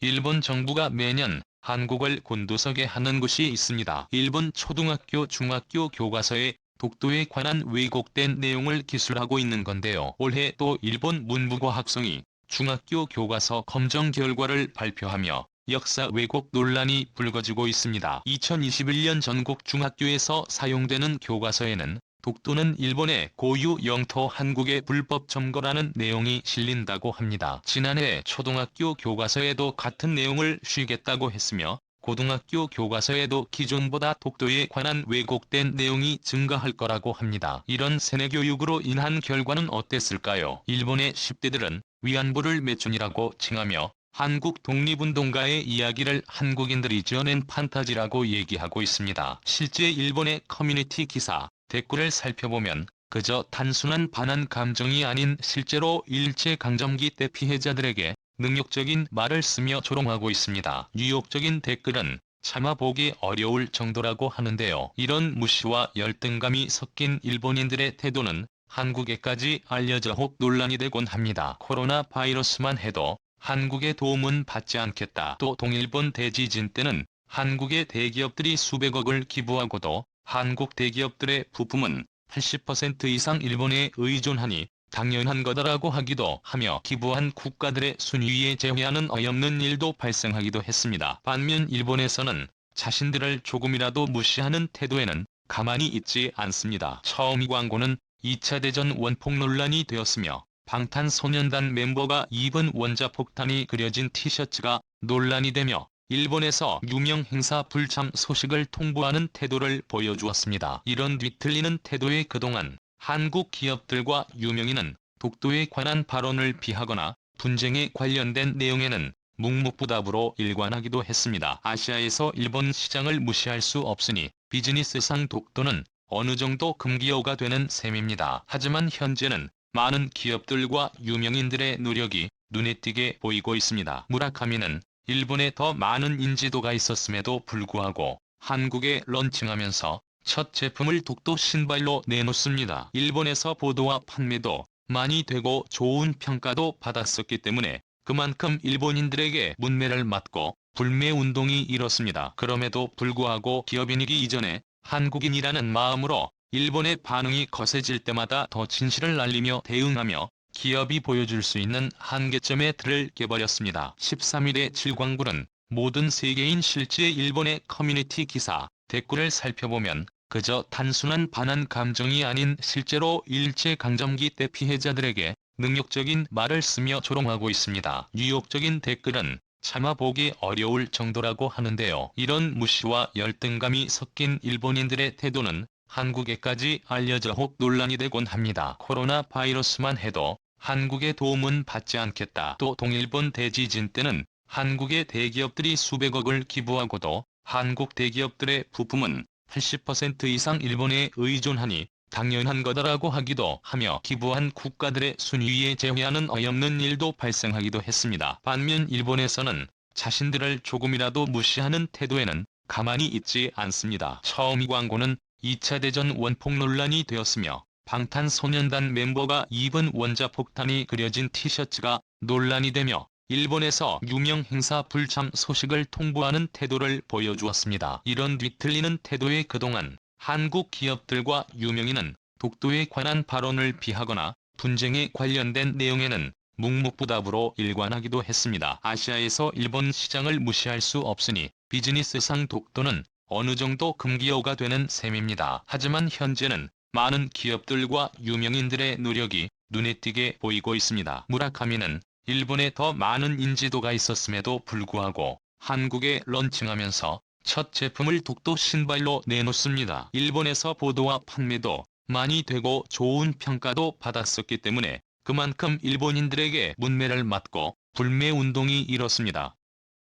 일본 정부가 매년 한국을 곤두서게 하는 곳이 있습니다. 일본 초등학교 중학교 교과서에 독도에 관한 왜곡된 내용을 기술하고 있는 건데요. 올해 또 일본 문부과학성이 중학교 교과서 검정 결과를 발표하며 역사 왜곡 논란이 불거지고 있습니다. 2021년 전국 중학교에서 사용되는 교과서에는 독도는 일본의 고유 영토 한국의 불법 점거라는 내용이 실린다고 합니다. 지난해 초등학교 교과서에도 같은 내용을 쉬겠다고 했으며 고등학교 교과서에도 기존보다 독도에 관한 왜곡된 내용이 증가할 거라고 합니다. 이런 세뇌교육으로 인한 결과는 어땠을까요? 일본의 10대들은 위안부를 매춘이라고 칭하며 한국 독립운동가의 이야기를 한국인들이 지어낸 판타지라고 얘기하고 있습니다. 실제 일본의 커뮤니티 기사, 댓글을 살펴보면 그저 단순한 반한 감정이 아닌 실제로 일제강점기 때 피해자들에게 능욕적인 말을 쓰며 조롱하고 있습니다. 유욕적인 댓글은 차마 보기 어려울 정도라고 하는데요. 이런 무시와 열등감이 섞인 일본인들의 태도는 한국에까지 알려져 혹 논란이 되곤 합니다. 코로나 바이러스만 해도 한국의 도움은 받지 않겠다. 또 동일본 대지진 때는 한국의 대기업들이 수백억을 기부하고도 한국 대기업들의 부품은 80% 이상 일본에 의존하니 당연한 거다라고 하기도 하며 기부한 국가들의 순위에 제외하는 어이없는 일도 발생하기도 했습니다. 반면 일본에서는 자신들을 조금이라도 무시하는 태도에는 가만히 있지 않습니다. 처음 이 광고는 2차 대전 원폭 논란이 되었으며 방탄소년단 멤버가 입은 원자폭탄이 그려진 티셔츠가 논란이 되며 일본에서 유명 행사 불참 소식을 통보하는 태도를 보여주었습니다. 이런 뒤틀리는 태도에 그동안 한국 기업들과 유명인은 독도에 관한 발언을 피하거나 분쟁에 관련된 내용에는 묵묵부답으로 일관하기도 했습니다. 아시아에서 일본 시장을 무시할 수 없으니 비즈니스상 독도는 어느 정도 금기어가 되는 셈입니다. 하지만 현재는 많은 기업들과 유명인들의 노력이 눈에 띄게 보이고 있습니다. 무라카미는 일본에 더 많은 인지도가 있었음에도 불구하고 한국에 런칭하면서 첫 제품을 독도 신발로 내놓습니다. 일본에서 보도와 판매도 많이 되고 좋은 평가도 받았었기 때문에 그만큼 일본인들에게 문매를 맞고 불매운동이 일었습니다. 그럼에도 불구하고 기업인이기 이전에 한국인이라는 마음으로 일본의 반응이 거세질 때마다 더 진실을 알리며 대응하며 기업이 보여줄 수 있는 한계점에 들을 깨버렸습니다. 13일의 질광불은 모든 세계인 실제 일본의 커뮤니티 기사, 댓글을 살펴보면 그저 단순한 반한 감정이 아닌 실제로 일제강점기 때 피해자들에게 능욕적인 말을 쓰며 조롱하고 있습니다. 유욕적인 댓글은 차마 보기 어려울 정도라고 하는데요. 이런 무시와 열등감이 섞인 일본인들의 태도는 한국에까지 알려져 혹 논란이 되곤 합니다. 코로나 바이러스만 해도 한국의 도움은 받지 않겠다. 또 동일본 대지진 때는 한국의 대기업들이 수백억을 기부하고도 한국 대기업들의 부품은 80% 이상 일본에 의존하니 당연한 거다라고 하기도 하며 기부한 국가들의 순위에 제외하는 어이없는 일도 발생하기도 했습니다. 반면 일본에서는 자신들을 조금이라도 무시하는 태도에는 가만히 있지 않습니다. 처음 이 광고는 2차 대전 원폭 논란이 되었으며 방탄소년단 멤버가 입은 원자폭탄이 그려진 티셔츠가 논란이 되며 일본에서 유명 행사 불참 소식을 통보하는 태도를 보여주었습니다. 이런 뒤틀리는 태도에 그동안 한국 기업들과 유명인은 독도에 관한 발언을 피하거나 분쟁에 관련된 내용에는 묵묵부답으로 일관하기도 했습니다. 아시아에서 일본 시장을 무시할 수 없으니 비즈니스상 독도는 어느 정도 금기어가 되는 셈입니다. 하지만 현재는 많은 기업들과 유명인들의 노력이 눈에 띄게 보이고 있습니다. 무라카미는 일본에 더 많은 인지도가 있었음에도 불구하고 한국에 런칭하면서 첫 제품을 독도 신발로 내놓습니다. 일본에서 보도와 판매도 많이 되고 좋은 평가도 받았었기 때문에 그만큼 일본인들에게 문매를 맞고 불매운동이 일었습니다.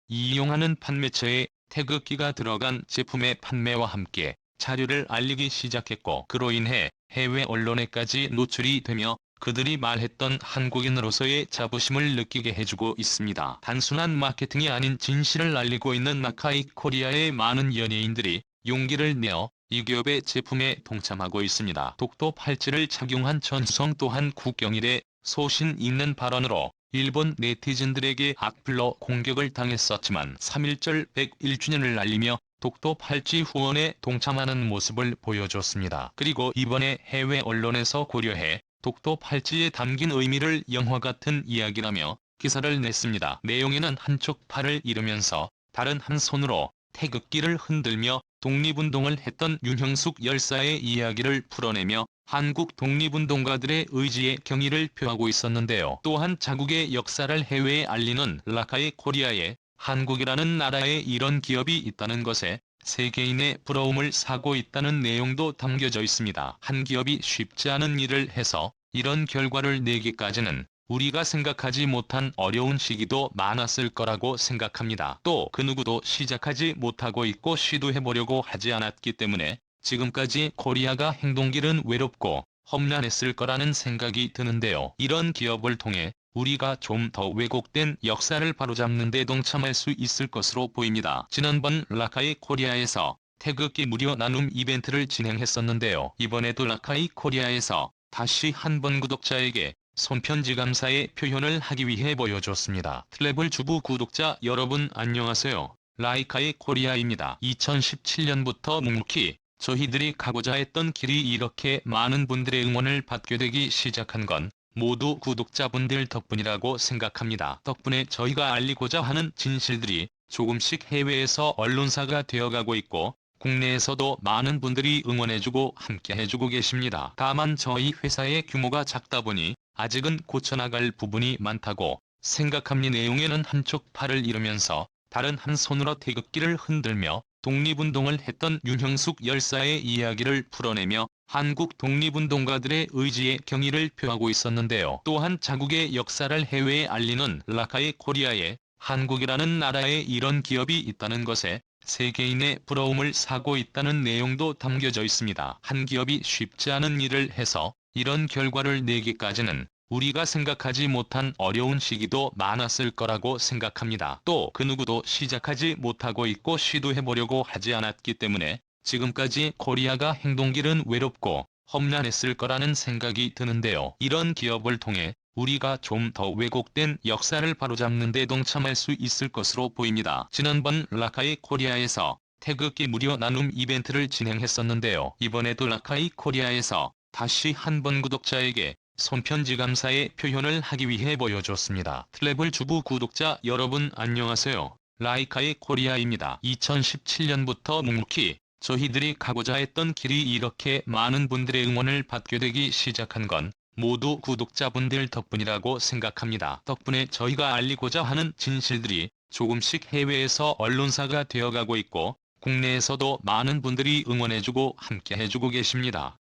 이용하는 판매처에 태극기가 들어간 제품의 판매와 함께 자료를 알리기 시작했고 그로 인해 해외 언론에까지 노출이 되며 그들이 말했던 한국인으로서의 자부심을 느끼게 해주고 있습니다. 단순한 마케팅이 아닌 진실을 알리고 있는 마카이 코리아의 많은 연예인들이 용기를 내어 이 기업의 제품에 동참하고 있습니다. 독도 팔찌를 착용한 전수성 또한 국경일에 소신 있는 발언으로 일본 네티즌들에게 악플로 공격을 당했었지만 3.1절 101주년을 알리며 독도 팔찌 후원에 동참하는 모습을 보여줬습니다. 그리고 이번에 해외 언론에서 고려해 독도 팔찌에 담긴 의미를 영화 같은 이야기라며 기사를 냈습니다. 내용에는 한쪽 팔을 이르면서 다른 한 손으로 태극기를 흔들며 독립운동을 했던 윤형숙 열사의 이야기를 풀어내며 한국 독립운동가들의 의지의 경의를 표하고 있었는데요. 또한 자국의 역사를 해외에 알리는 라카이 코리아에 한국이라는 나라에 이런 기업이 있다는 것에 세계인의 부러움을 사고 있다는 내용도 담겨져 있습니다. 한 기업이 쉽지 않은 일을 해서 이런 결과를 내기까지는 우리가 생각하지 못한 어려운 시기도 많았을 거라고 생각합니다. 또 그 누구도 시작하지 못하고 있고 시도해보려고 하지 않았기 때문에 지금까지 코리아가 행동길은 외롭고 험난했을 거라는 생각이 드는데요. 이런 기업을 통해 우리가 좀 더 왜곡된 역사를 바로잡는 데 동참할 수 있을 것으로 보입니다. 지난번 라카이 코리아에서 태극기 무료 나눔 이벤트를 진행했었는데요. 이번에도 라카이 코리아에서 다시 한번 구독자에게 손편지 감사의 표현을 하기 위해 보여줬습니다. 트래블 주부 구독자 여러분 안녕하세요. 라이카이 코리아입니다. 2017년부터 묵묵히 저희들이 가고자 했던 길이 이렇게 많은 분들의 응원을 받게 되기 시작한 건 모두 구독자분들 덕분이라고 생각합니다. 덕분에 저희가 알리고자 하는 진실들이 조금씩 해외에서 언론사가 되어가고 있고 국내에서도 많은 분들이 응원해주고 함께해주고 계십니다. 다만 저희 회사의 규모가 작다 보니 아직은 고쳐나갈 부분이 많다고 생각합니다. 내용에는 한쪽 팔을 이르면서 다른 한 손으로 태극기를 흔들며 독립운동을 했던 윤형숙 열사의 이야기를 풀어내며 한국 독립운동가들의 의지의 경의를 표하고 있었는데요. 또한 자국의 역사를 해외에 알리는 라카이 코리아에 한국이라는 나라에 이런 기업이 있다는 것에 세계인의 부러움을 사고 있다는 내용도 담겨져 있습니다. 한 기업이 쉽지 않은 일을 해서 이런 결과를 내기까지는 우리가 생각하지 못한 어려운 시기도 많았을 거라고 생각합니다. 또 그 누구도 시작하지 못하고 있고 시도해보려고 하지 않았기 때문에 지금까지 코리아가 행동길은 외롭고 험난했을 거라는 생각이 드는데요. 이런 기업을 통해 우리가 좀 더 왜곡된 역사를 바로잡는 데 동참할 수 있을 것으로 보입니다. 지난번 라카이 코리아에서 태극기 무료 나눔 이벤트를 진행했었는데요. 이번에도 라카이 코리아에서 다시 한번 구독자에게 손편지 감사의 표현을 하기 위해 보여줬습니다. 트래블 주부 구독자 여러분 안녕하세요. 라이카이 코리아입니다. 2017년부터 묵묵히 저희들이 가고자 했던 길이 이렇게 많은 분들의 응원을 받게 되기 시작한 건 모두 구독자분들 덕분이라고 생각합니다. 덕분에 저희가 알리고자 하는 진실들이 조금씩 해외에서 언론사가 되어가고 있고 국내에서도 많은 분들이 응원해주고 함께해주고 계십니다.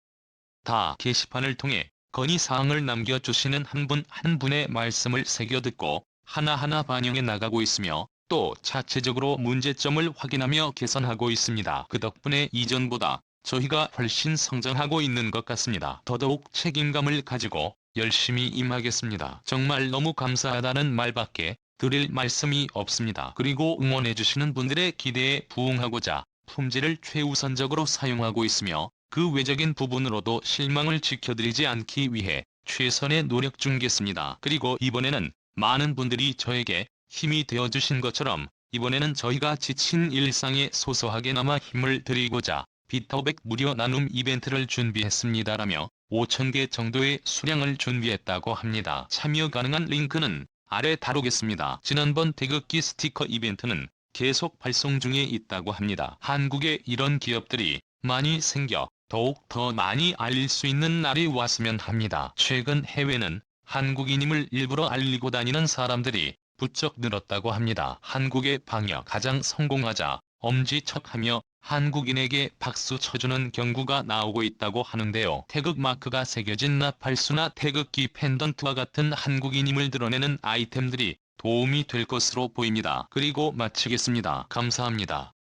다 게시판을 통해 건의사항을 남겨주시는 한 분 한 분의 말씀을 새겨듣고 하나하나 반영해 나가고 있으며 또 자체적으로 문제점을 확인하며 개선하고 있습니다. 그 덕분에 이전보다 저희가 훨씬 성장하고 있는 것 같습니다. 더더욱 책임감을 가지고 열심히 임하겠습니다. 정말 너무 감사하다는 말밖에 드릴 말씀이 없습니다. 그리고 응원해주시는 분들의 기대에 부응하고자 품질을 최우선적으로 사용하고 있으며 그 외적인 부분으로도 실망을 지켜드리지 않기 위해 최선의 노력 중겠습니다. 그리고 이번에는 많은 분들이 저에게 힘이 되어주신 것처럼 이번에는 저희가 지친 일상에 소소하게나마 힘을 드리고자 비타오백 무료 나눔 이벤트를 준비했습니다라며 5,000개 정도의 수량을 준비했다고 합니다. 참여 가능한 링크는 아래 다루겠습니다. 지난번 태극기 스티커 이벤트는 계속 발송 중에 있다고 합니다. 한국에 이런 기업들이 많이 생겨 더욱 더 많이 알릴 수 있는 날이 왔으면 합니다. 최근 해외는 한국인임을 일부러 알리고 다니는 사람들이 부쩍 늘었다고 합니다. 한국의 방역 가장 성공하자 엄지척하며 한국인에게 박수 쳐주는 경구가 나오고 있다고 하는데요. 태극 마크가 새겨진 나팔수나 태극기 펜던트와 같은 한국인임을 드러내는 아이템들이 도움이 될 것으로 보입니다. 그리고 마치겠습니다. 감사합니다.